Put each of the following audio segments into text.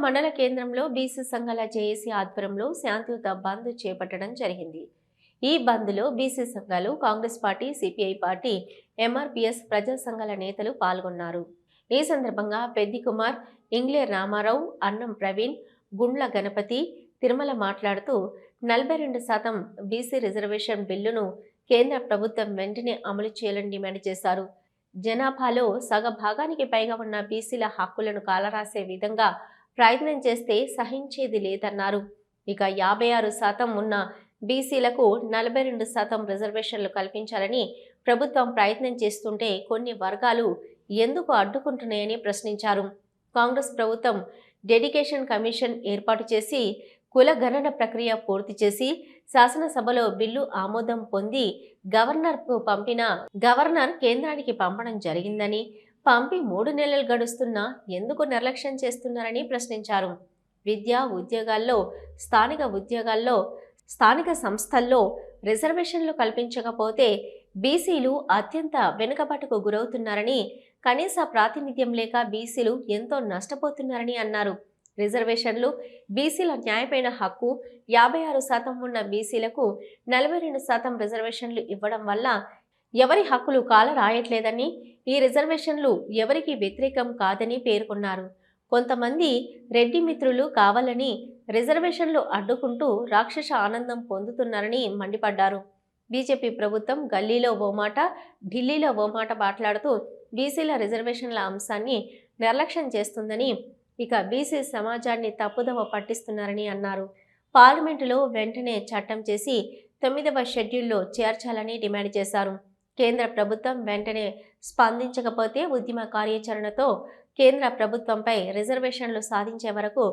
మండల కేంద్రంలో బీసీ సంఘాల జేఏసీ ఆధ్వర్యంలో శాంతియుత బంద్ చేపట్టడం జరిగింది. ఈ బంద్లో బీసీ సంఘాలు, Congress party, CPI party, MRPS ప్రజా సంఘాల నేతలు పాల్గొన్నారు. ఈ సందర్భంగా పెద్ది కుమార్, ఇంగ్లే రామారావు, అన్నం ప్రవీణ్, గుండ్ల గణపతి, తిరుమల మాట్లాడుతూ 42% బీసీ రిజర్వేషన్ బిల్లును కేంద్ర ప్రభుత్వం వెంటనే అమలు చేయాలని డిమాండ్ చేశారు. జనాభాలో సగ భాగానికి పైగా ఉన్న బీసీల హక్కులను కాలరాసే విధంగా ప్రయత్నం చేస్తే సహించేది లేదన్నారు. ఇక 56% ఉన్న బీసీలకు 42% రిజర్వేషన్లు కల్పించాలని ప్రభుత్వం ప్రయత్నం చేస్తుంటే కొన్ని వర్గాలు ఎందుకు అడ్డుకుంటున్నాయని ప్రశ్నించారు. కాంగ్రెస్ ప్రభుత్వం డెడికేషన్ కమిషన్ ఏర్పాటు చేసి కుల గణన ప్రక్రియ పూర్తి చేసి శాసనసభలో బిల్లు ఆమోదం పొంది గవర్నర్కు పంపిన గవర్నర్ కేంద్రానికి పంపడం జరిగిందని, పంపి 3 నెలలు గడుస్తున్నా ఎందుకు నిర్లక్ష్యం చేస్తున్నారని ప్రశ్నించారు. విద్యా ఉద్యోగాల్లో, స్థానిక సంస్థల్లో రిజర్వేషన్లు కల్పించకపోతే బీసీలు అత్యంత వెనుకబాటుకు గురవుతున్నారని, కనీస ప్రాతినిధ్యం లేక బీసీలు ఎంతో నష్టపోతున్నారని అన్నారు. రిజర్వేషన్లు బీసీల న్యాయమైన హక్కు. 56% ఉన్న బీసీలకు 42% రిజర్వేషన్లు ఇవ్వడం వల్ల ఎవరి హక్కులు కాల రాయట్లేదని, ఈ రిజర్వేషన్లు ఎవరికి వ్యతిరేకం కాదని పేర్కొన్నారు. కొంతమంది రెడ్డి మిత్రులు కావాలని రిజర్వేషన్లు అడ్డుకుంటూ రాక్షస ఆనందం పొందుతున్నారని మండిపడ్డారు. బీజేపీ ప్రభుత్వం గల్లీలో ఓ మాట, ఢిల్లీలో ఓ మాట మాట్లాడుతూ బీసీల రిజర్వేషన్ల అంశాన్ని నిర్లక్ష్యం చేస్తుందని, ఇక బీసీ సమాజాన్ని తప్పుదవ పట్టిస్తున్నారని అన్నారు. పార్లమెంటులో వెంటనే చట్టం చేసి 9వ షెడ్యూల్లో చేర్చాలని డిమాండ్ చేశారు. కేంద్ర ప్రభుత్వం వెంటనే స్పందించకపోతే ఉద్యమ కార్యాచరణతో కేంద్ర ప్రభుత్వంపై రిజర్వేషన్లు సాధించే వరకు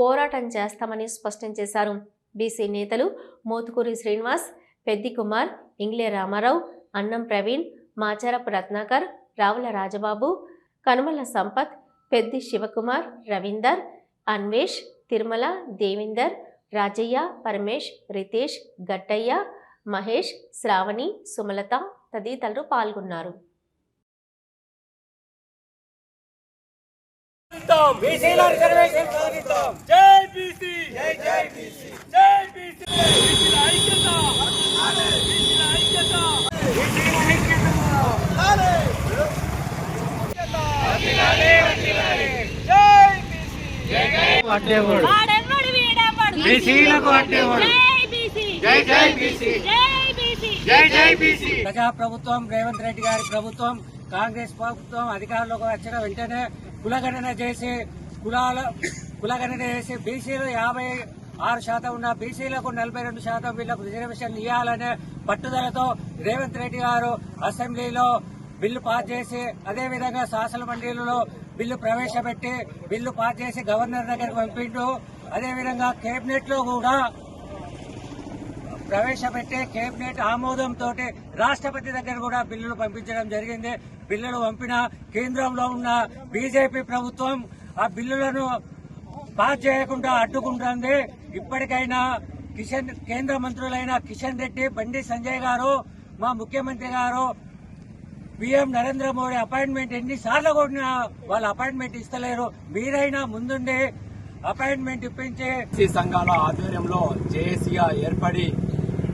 పోరాటం చేస్తామని స్పష్టం చేశారు. బీసీ నేతలు మోతుకూరి శ్రీనివాస్, పెద్ది కుమార్, ఇంగ్లే రామారావు, అన్నం ప్రవీణ్, మాచారపు రత్నాకర్, రావుల రాజబాబు, కనుమల సంపత్, పెద్ది శివకుమార్, రవీందర్, అన్వేష్, తిరుమల, దేవిందర్, రాజయ్య, పరమేష్, రితేష్, గట్టయ్య, మహేష్, శ్రావణి, సుమలత తదితరులు పాల్గొన్నారు. ప్రజాప్రభుత్వం, రేవంత్ రెడ్డి గారి ప్రభుత్వం, కాంగ్రెస్ ప్రభుత్వం అధికారంలోకి వచ్చిన వెంటనే కులగణన చేసి బీసీలు 56% ఉన్న బీసీలకు 42% వీళ్లకు రిజర్వేషన్ ఇవ్వాలనే పట్టుదలతో రేవంత్ రెడ్డి గారు అసెంబ్లీలో బిల్లు పాస్ చేసి, అదేవిధంగా శాసన మండలిలో బిల్లు ప్రవేశపెట్టి బిల్లు పాస్ చేసి గవర్నర్ దగ్గరకు పంపిండు. అదేవిధంగా కేబినెట్ లో కూడా ప్రవేశపెట్టి కేబినెట్ ఆమోదంతో రాష్ట్రపతి దగ్గర కూడా బిల్లులు పంపించడం జరిగింది. బిల్లులు పంపిన కేంద్రంలో ఉన్న బీజేపీ ప్రభుత్వం ఆ బిల్లులను పాస్ చేయకుండా అడ్డుకుంటుంది. ఇప్పటికైనా కేంద్ర మంత్రులైన కిషన్ రెడ్డి, బండి సంజయ్ గారు, మా ముఖ్యమంత్రి గారు పీఎం నరేంద్ర మోడీ అపాయింట్మెంట్ ఎన్నిసార్లు కొట్టినా వాళ్ళు అపాయింట్మెంట్ ఇస్తలేరు. మీరైనా ముందుండి అపాయింట్మెంట్ ఇప్పించి బీసీ సంఘాల ఆధ్వర్యంలో జేఏసీగా ఏర్పడి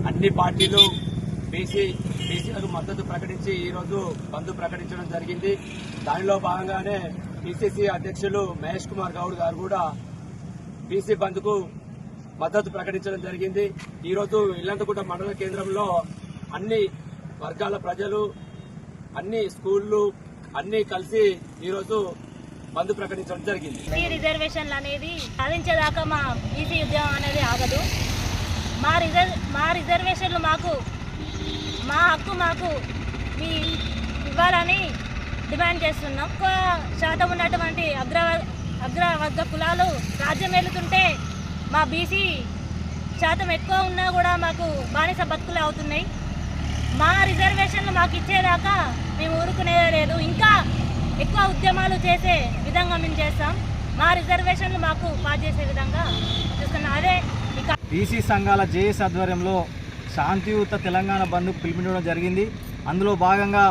అన్ని పార్టీలు బీసీలకు మద్దతు ప్రకటించి ఈరోజు బంద్ ప్రకటించడం జరిగింది. దానిలో భాగంగానే పిసిసి అధ్యక్షులు మహేష్ కుమార్ గౌడ్ గారు కూడా బీసీ బంద్కు మద్దతు ప్రకటించడం జరిగింది. ఈరోజు ఇల్లంతకుంట మండల కేంద్రంలో అన్ని వర్గాల ప్రజలు, అన్ని స్కూళ్లు అన్ని కలిసి ఈరోజు బంద్ ప్రకటించడం జరిగింది. రిజర్వేషన్లు అనేది సాధించేదాకా మా బీసీ ఉద్యమం అనేది ఆగదు. మా రిజర్వేషన్లు మా హక్కు మాకు ఇవ్వాలని డిమాండ్ చేస్తున్నాం. ఎక్కువ శాతం ఉన్నటువంటి అగ్రవర్గ కులాలు రాజ్యం వెళుతుంటే మా బీసీ శాతం ఎక్కువ ఉన్నా కూడా మాకు బానిస బతుకులే అవుతున్నాయి. మా రిజర్వేషన్లు మాకు ఇచ్చేదాకా మేము ఊరుకునేదే లేదు. ఇంకా ఎక్కువ ఉద్యమాలు చేసే విధంగా మేము చేస్తాం. మా రిజర్వేషన్లు మాకు పాస్ చేసే విధంగా చూస్తున్నాం. అదే బీసీ సంఘాల జేఏసీ ఆధ్వర్యంలో శాంతియుత తెలంగాణ బంద్కు పిలుపునివ్వడం జరిగింది. అందులో భాగంగా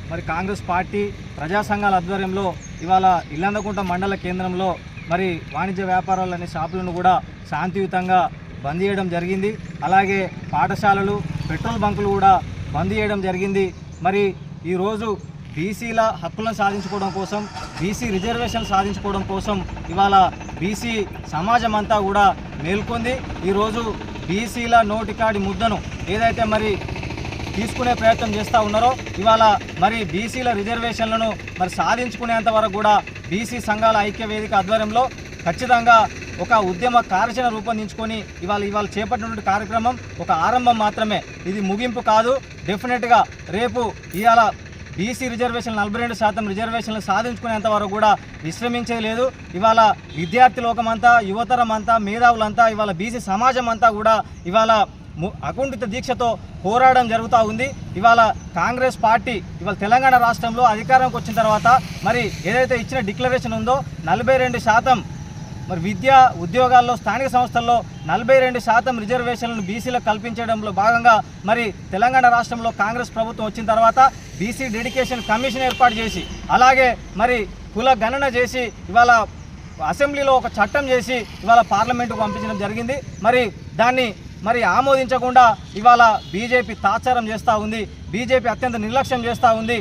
మరి కాంగ్రెస్ పార్టీ, ప్రజా సంఘాల ఆధ్వర్యంలో ఇవాళ ఇల్లందకుంట మండల కేంద్రంలో మరి వాణిజ్య వ్యాపారాలనే షాపులను కూడా శాంతియుతంగా బంద్ చేయడం జరిగింది. అలాగే పాఠశాలలు, పెట్రోల్ బంకులు కూడా బంద్ చేయడం జరిగింది. మరి ఈరోజు బీసీల హక్కులను సాధించుకోవడం కోసం, బీసీ రిజర్వేషన్ సాధించుకోవడం కోసం ఇవాళ బీసీ సమాజం అంతా కూడా మేల్కొంది. ఈరోజు బీసీల నోటికాడి ముద్దను ఏదైతే మరి తీసుకునే ప్రయత్నం చేస్తూ ఉన్నారో ఇవాళ మరి బీసీల రిజర్వేషన్లను మరి సాధించుకునేంత వరకు కూడా బీసీ సంఘాల ఐక్య వేదిక ఆధ్వర్యంలో ఖచ్చితంగా ఒక ఉద్యమ కార్యాచరణ రూపొందించుకొని ఇవాళ చేపట్టినటువంటి కార్యక్రమం ఒక ఆరంభం మాత్రమే, ఇది ముగింపు కాదు. డెఫినెట్గా రేపు ఇవాళ బీసీ రిజర్వేషన్లు 42% రిజర్వేషన్లు సాధించుకునేంత వరకు కూడా విశ్రమించేది లేదు. ఇవాళ విద్యార్థి లోకమంతా, యువతరం అంతా, మేధావులంతా, ఇవాళ బీసీ సమాజం అంతా కూడా ఇవాళ అకుంఠిత దీక్షతో పోరాడడం జరుగుతూ ఉంది. ఇవాళ కాంగ్రెస్ పార్టీ ఇవాళ తెలంగాణ రాష్ట్రంలో అధికారంకి వచ్చిన తర్వాత మరి ఏదైతే ఇచ్చిన డిక్లరేషన్ ఉందో 42% మరి విద్యా ఉద్యోగాల్లో, స్థానిక సంస్థల్లో 42% రిజర్వేషన్లను బీసీలకు కల్పించడంలో భాగంగా మరి తెలంగాణ రాష్ట్రంలో కాంగ్రెస్ ప్రభుత్వం వచ్చిన తర్వాత బీసీ డెడికేషన్ కమిషన్ ఏర్పాటు చేసి, అలాగే మరి కుల గణన చేసి ఇవాళ అసెంబ్లీలో ఒక చట్టం చేసి ఇవాళ పార్లమెంటుకు పంపించడం జరిగింది. మరి దాన్ని మరి ఆమోదించకుండా ఇవాళ బీజేపీ తాత్సారం చేస్తూ ఉంది, బీజేపీ అత్యంత నిర్లక్ష్యం చేస్తూ ఉంది.